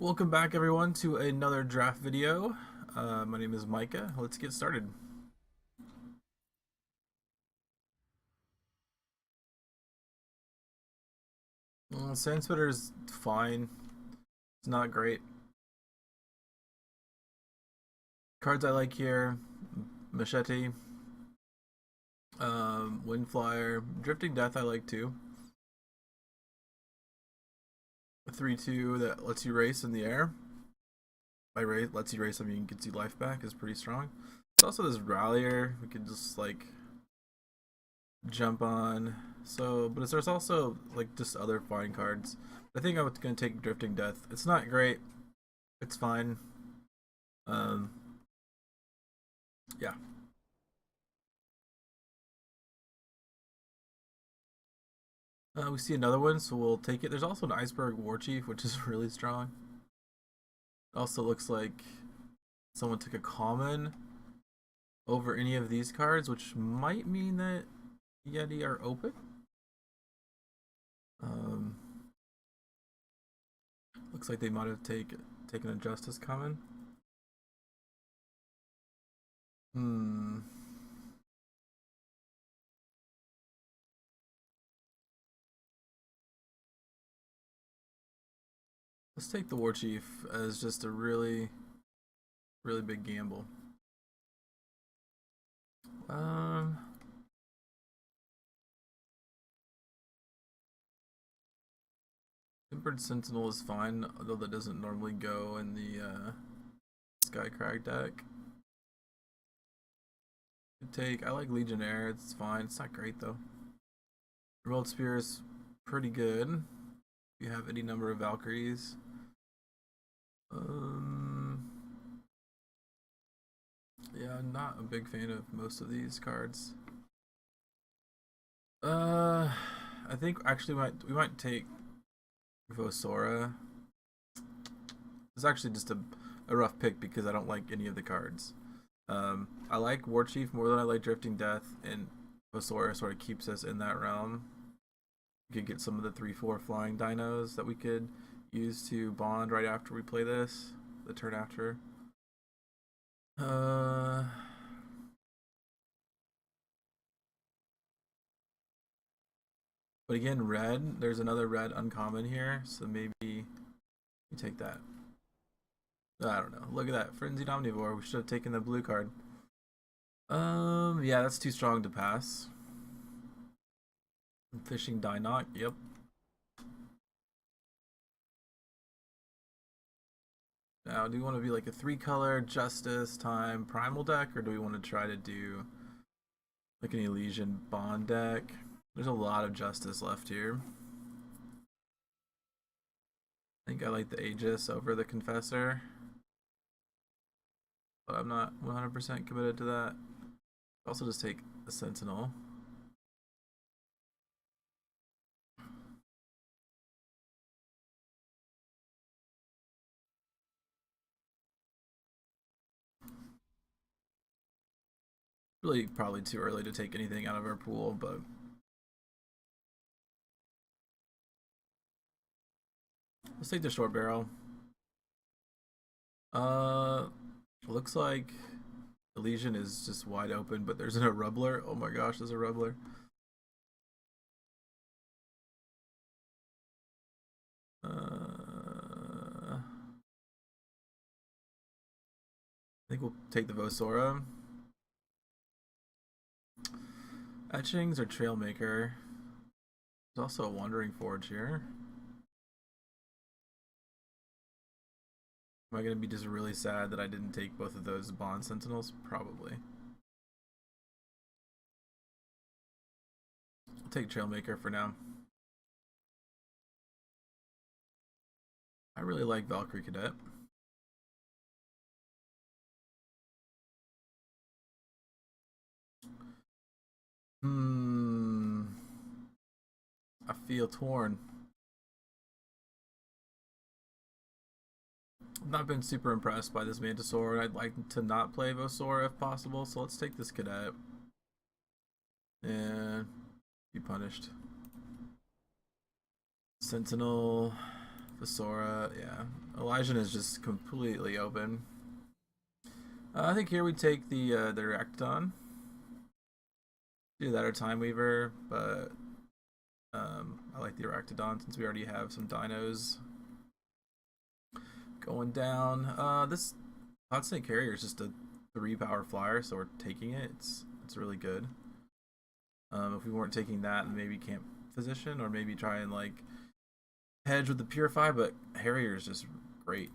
Welcome back everyone to another draft video. My name is Micah. Let's get started. Sand Spitter is fine. It's not great. Cards I like here: Machete, Windflyer, Drifting Death I like too. A 3/2 that lets you race in the air. By lets you race, I mean gets you life back, is pretty strong. There's also this Rallier we could just like jump on. So, but there's also like just other fine cards. I think I'm gonna take Drifting Death. It's not great. It's fine. Um, yeah. We see another one, so we'll take it. There's also an Iceberg Warchief, which is really strong. It also looks like someone took a common over any of these cards, which might mean that Yeti are open. Um, Looks like they might have taken a Justice common. Hmm. Let's take the Warchief as just a really big gamble. Um, Tempered Sentinel is fine, although that doesn't normally go in the Skycrag deck. I like Legionnaire, it's fine. It's not great though. World Spear is pretty good. If you have any number of Valkyries. Yeah, I'm not a big fan of most of these cards. I think actually we might take Vosora. It's actually just a rough pick because I don't like any of the cards. I like Warchief more than I like Drifting Death, and Vosora sort of keeps us in that realm. We could get some of the 3/4 flying dinos that we could use to bond right after we play this, the turn after. But again, red. There's another red uncommon here, so maybe we take that. I don't know. Look at that, Frenzied Omnivore. We should have taken the blue card. Yeah, that's too strong to pass. Fishing Dinoc. Yep. Now, do we want to be like a 3-color Justice time Primal deck, or do we want to try to do like an Elysian Bond deck? There's a lot of Justice left here. I think I like the Aegis over the Confessor, but I'm not 100% committed to that. Also, just take a Sentinel. Really, probably too early to take anything out of our pool, but let's take the short barrel. Looks like Elysian is just wide open, but there's a Rubbler. Oh my gosh, there's a Rubbler. I think we'll take the Vosora. Etchings or Trailmaker. There's also a Wandering Forge here. Am I going to be just really sad that I didn't take both of those Bond Sentinels? Probably. I'll take Trailmaker for now. I really like Valkyrie Cadet. I feel torn. I've not been super impressed by this Mantisaur, and I'd like to not play Vosora if possible, so let's take this Cadet. And be punished. Sentinel, Vasora, yeah. Elysian is just completely open. I think here we take the Rectodon. Do that or Time Weaver, but I like the Aractodon since we already have some dinos going down. This Hot Snake Carrier is just a 3-power flyer, so we're taking it. It's really good. If we weren't taking that, maybe Camp Physician, or maybe try and like hedge with the Purify, but Harrier is just great.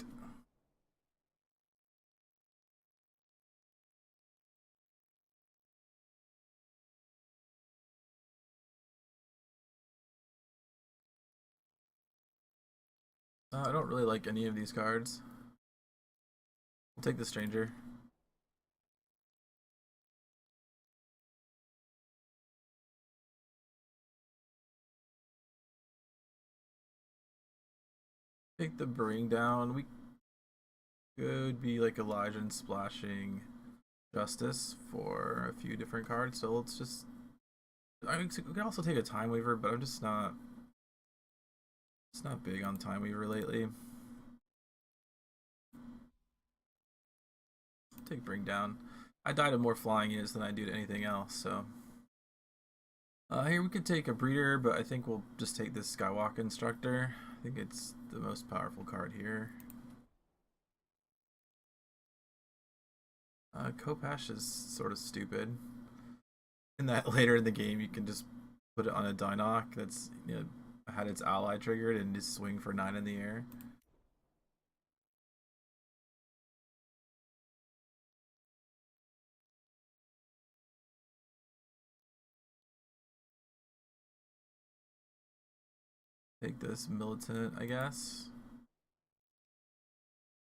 I don't really like any of these cards. We'll take the Stranger. Take the Bring Down. We could be like Elijah and splashing Justice for a few different cards. So let's just. I mean, we could also take a Time Weaver, but I'm just not. It's not big on Time Weaver lately. Take Bring Down. I died of more flying units than I do to anything else, so. Here we could take a Breeder, but I think we'll just take this Skywalk Instructor. I think it's the most powerful card here. Kopash is sort of stupid. In that later in the game you can just put it on a Dinoc that's had its ally triggered and just swing for 9 in the air. Take this Militant, I guess.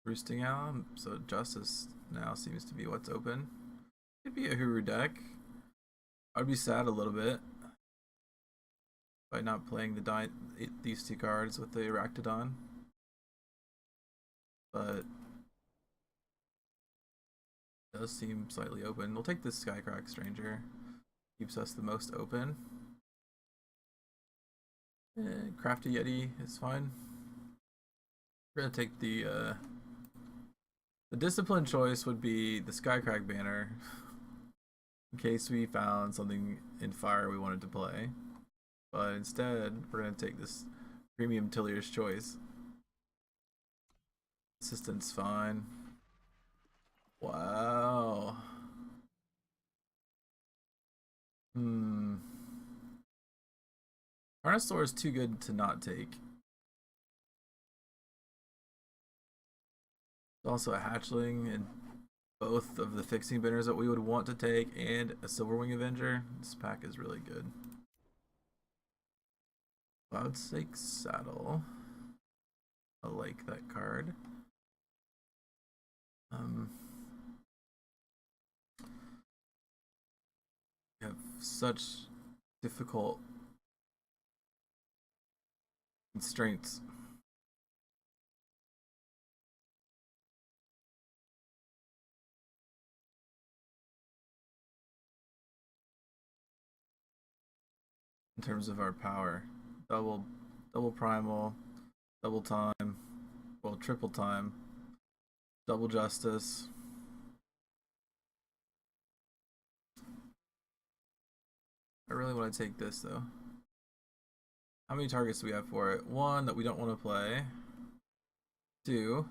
Roosting Owl, so Justice now seems to be what's open. Could be a Huru deck. I'd be sad a little bit by not playing these two cards with the Aractodon, but it does seem slightly open. We'll take this Skycrack Stranger. Keeps us the most open. Crafty Yeti is fine. We're gonna take the discipline choice would be the Skycrack banner in case we found something in fire we wanted to play. But instead, we're gonna take this premium Tillier's choice. Assistant's fine. Wow. Carnosaur is too good to not take. Also a hatchling and both of the fixing banners that we would want to take, and a Silverwing Avenger. This pack is really good. Cloudsake Saddle. I like that card. We have such difficult constraints. In terms of our power, double primal, double time, well, triple time, double justice. I really want to take this though. How many targets do we have for it? 1 that we don't want to play. 2.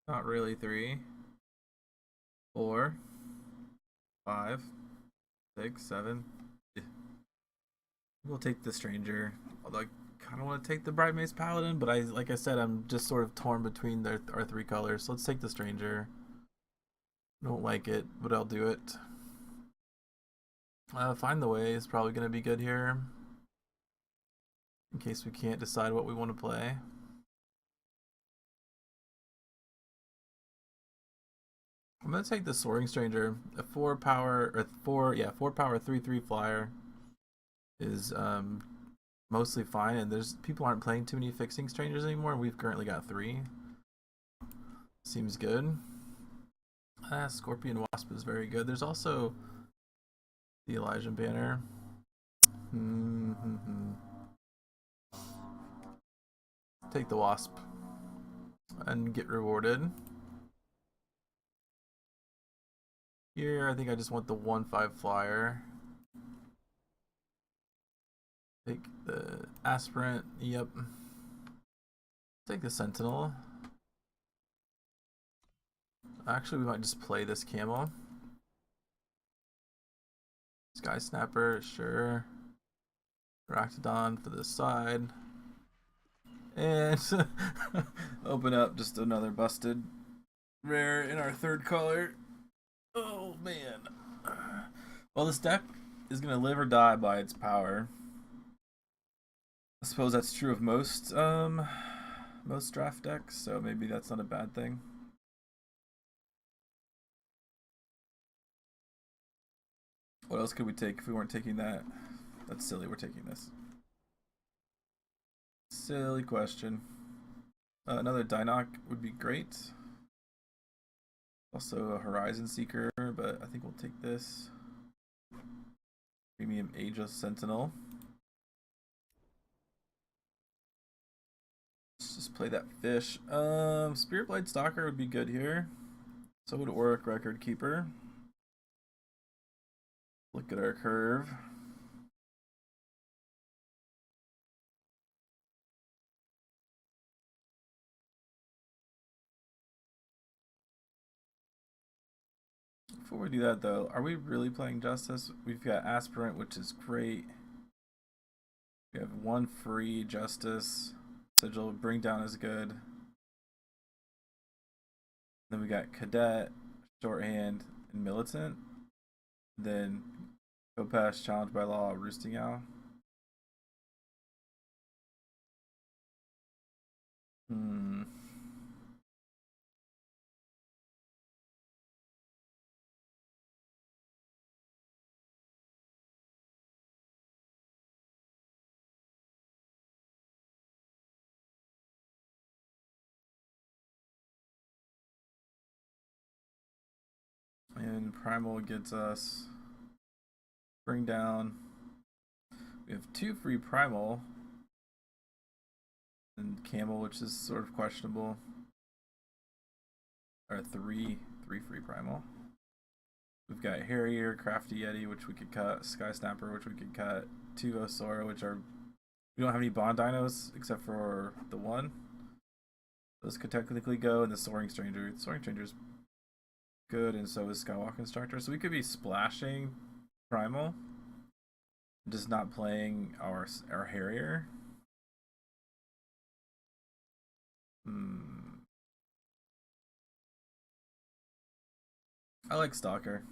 Not really. 3. 4. 5. 6. 7. We'll take the Stranger. Although I kind of want to take the Bright Mace Paladin, but like I said, I'm just sort of torn between our 3 colors. So let's take the Stranger. Don't like it, but I'll do it. Find the Way is probably going to be good here, in case we can't decide what we want to play. I'm going to take the Soaring Stranger. A 4 power, or 4 power 3/3 flyer is mostly fine, and people aren't playing too many fixing strangers anymore. We've currently got 3. Seems good. Scorpion Wasp is very good. There's also the Elysian banner. take the Wasp and get rewarded. Here, I think I just want the 1/5 flyer. Take the Aspirant, yep. Take the Sentinel. Actually, we might just play this camo. Sky Snapper, sure. Ractodon for the side. And open up just another busted rare in our third color. Oh man. Well, this deck is going to live or die by its power. I suppose that's true of most draft decks, so maybe that's not a bad thing. What else could we take if we weren't taking that? That's silly, we're taking this. Silly question. Another Dinoc would be great. Also a Horizon Seeker, but I think we'll take this. Premium Ageless Sentinel. Let's just play that fish. Spirit Blade Stalker would be good here. So would Auric Record Keeper. Look at our curve. Before we do that though, are we really playing Justice? We've got Aspirant, which is great. We have one free Justice. Sigil, Bring Down is good. Then we got Cadet, Shorthand, and Militant. Then Kopesh, Challenge by Law, Roosting Owl. And Primal gets us Bring Down. We have 2 free Primal. And Camel, which is sort of questionable. Or 3 free Primal. We've got Harrier, Crafty Yeti, which we could cut. Sky Snapper, which we could cut. 2 Osora, which are... We don't have any Bond Dinos except for the one. Those could technically go. And the Soaring Stranger. The Soaring Stranger's good, and so is Skywalk Instructor. So we could be splashing Primal, just not playing our Harrier. I like Stalker.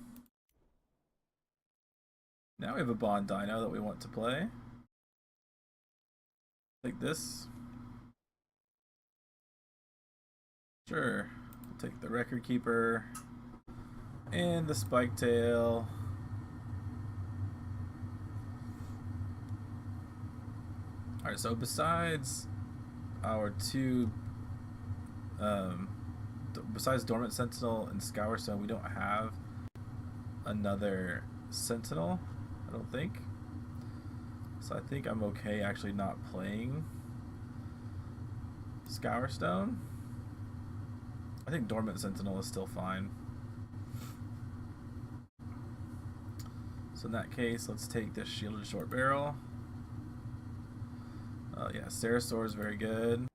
Now we have a Bond Dino that we want to play. Like this. Sure. We'll take the Record Keeper. And the Spike Tail. Alright, so besides our 2 besides Dormant Sentinel and Scourstone, we don't have another Sentinel, I don't think. So I think I'm okay actually not playing Scourstone. I think Dormant Sentinel is still fine. So in that case, let's take this Shielded Short Barrel. Yeah, Ceratosaur is very good.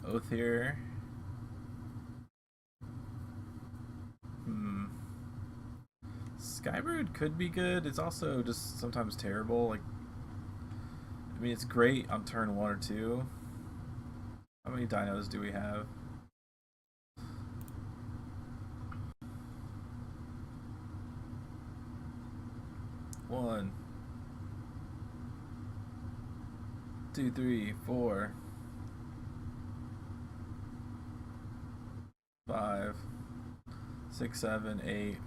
Oath here. Skybird could be good. It's also just sometimes terrible. Like, I mean, it's great on turn 1 or 2. How many dinos do we have? One, 2, 3, 4, 5, 6, 7, 8,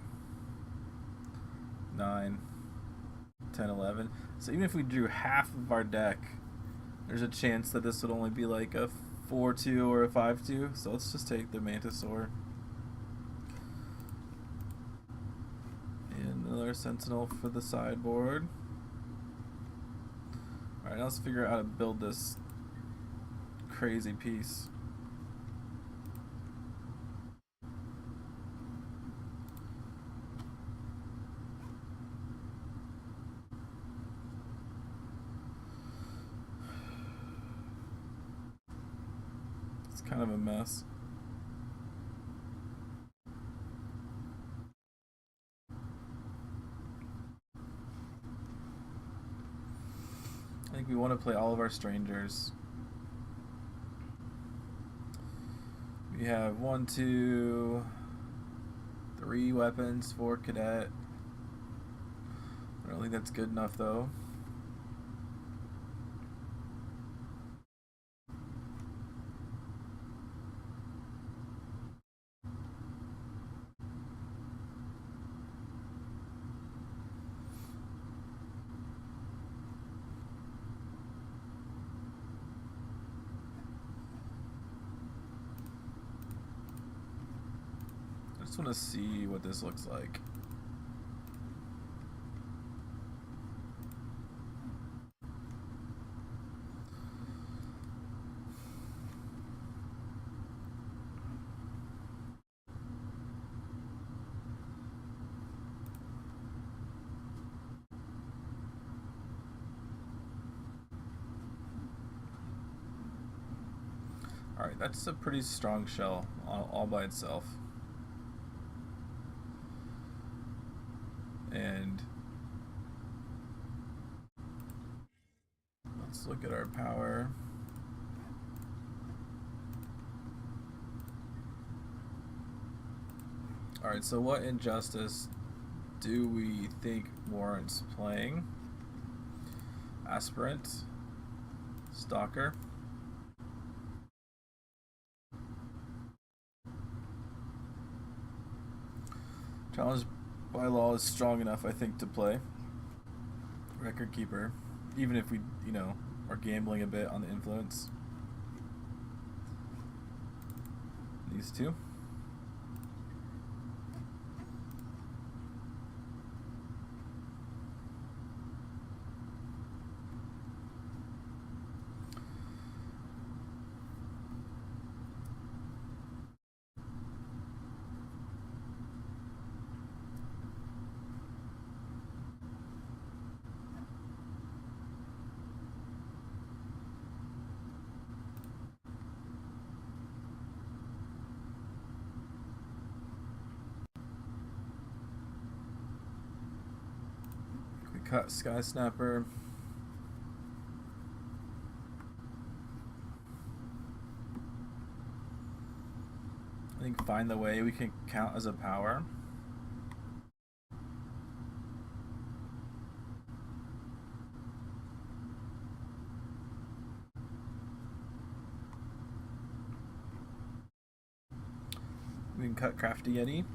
9, 10, 11. So even if we drew half of our deck, there's a chance that this would only be like a 4-2 or a 5-2. So let's just take the Mantisaur. And another Sentinel for the sideboard. Alright, now let's figure out how to build this crazy piece. It's kind of a mess. I think we want to play all of our strangers. We have 1, 2, 3 weapons for cadet. I don't think that's good enough though. I just want to see what this looks like. Alright, that's a pretty strong shell all by itself. And let's look at our power. Alright, so what injustice do we think warrants playing? Aspirant, Stalker. Challenge by law is strong enough, I think, to play. Record keeper, even if we, are gambling a bit on the influence. These two. Cut Sky Snapper. I think Find the Way we can count as a power. We can cut Crafty Yeti.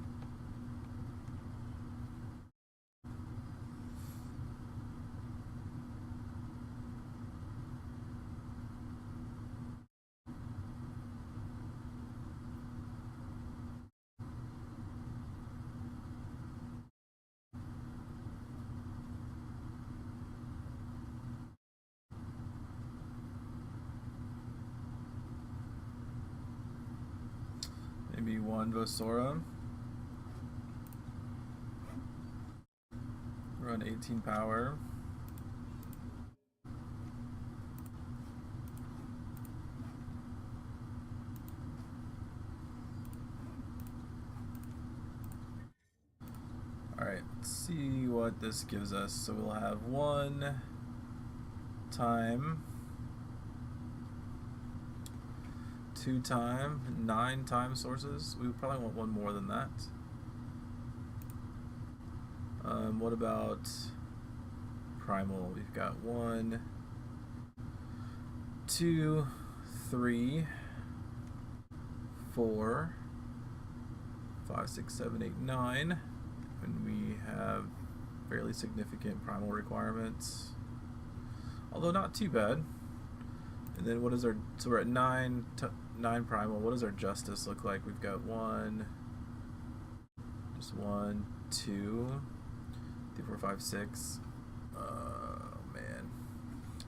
Maybe 1 Vosora. Run 18 power. Alright, let's see what this gives us. So we'll have 1 time, 2 time, 9 time sources. We probably want 1 more than that. What about Primal? We've got 1, 2, 3, 4, 5, 6, 7, 8, 9. And we have fairly significant primal requirements, although not too bad. And then what is our, so we're at 9 primal. What does our justice look like? We've got 1, just 1, 2, 3, 4, 5, 6. Oh man.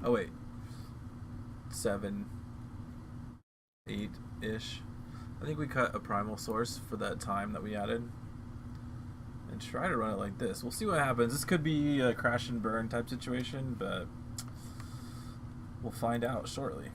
Oh wait. 7, 8-ish. I think we cut a primal source for that time that we added. And try to run it like this. We'll see what happens. This could be a crash and burn type situation, but we'll find out shortly.